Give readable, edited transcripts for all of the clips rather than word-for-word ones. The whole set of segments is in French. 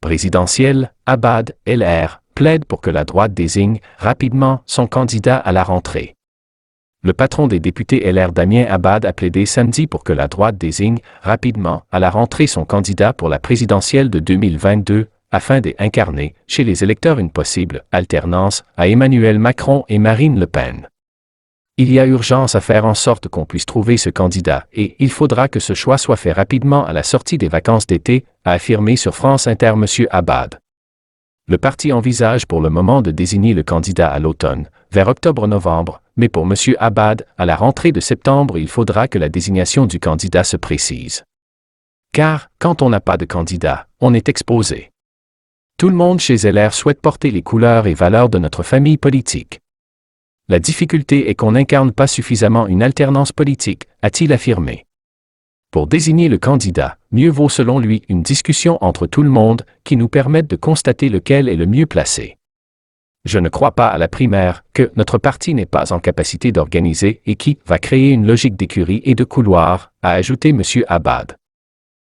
présidentielle, Abad, LR, plaide pour que la droite désigne rapidement son candidat à la rentrée. Le patron des députés LR Damien Abad a plaidé samedi pour que la droite désigne rapidement à la rentrée son candidat pour la présidentielle de 2022, afin d'incarner chez les électeurs une possible alternance à Emmanuel Macron et Marine Le Pen. Il y a urgence à faire en sorte qu'on puisse trouver ce candidat et il faudra que ce choix soit fait rapidement à la sortie des vacances d'été, a affirmé sur France Inter M. Abad. Le parti envisage pour le moment de désigner le candidat à l'automne, vers octobre-novembre, mais pour M. Abad, à la rentrée de septembre, il faudra que la désignation du candidat se précise. Car, quand on n'a pas de candidat, on est exposé. Tout le monde chez LR souhaite porter les couleurs et valeurs de notre famille politique. La difficulté est qu'on n'incarne pas suffisamment une alternance politique, a-t-il affirmé. Pour désigner le candidat, mieux vaut selon lui une discussion entre tout le monde qui nous permette de constater lequel est le mieux placé. Je ne crois pas à la primaire que notre parti n'est pas en capacité d'organiser et qui va créer une logique d'écurie et de couloir, a ajouté M. Abad.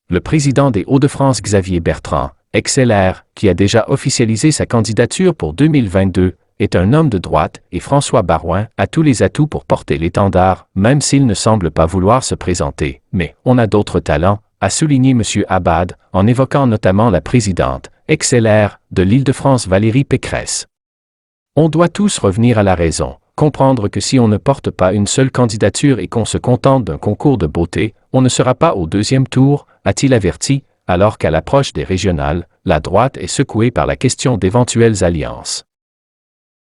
Le président des Hauts-de-France Xavier Bertrand, ex-LR, qui a déjà officialisé sa candidature pour 2022, est un homme de droite et François Baroin a tous les atouts pour porter l'étendard, même s'il ne semble pas vouloir se présenter. Mais on a d'autres talents, a souligné M. Abad, en évoquant notamment la présidente, ex-LR, de l'Île-de-France Valérie Pécresse. On doit tous revenir à la raison, comprendre que si on ne porte pas une seule candidature et qu'on se contente d'un concours de beauté, on ne sera pas au deuxième tour, a-t-il averti, alors qu'à l'approche des régionales, la droite est secouée par la question d'éventuelles alliances.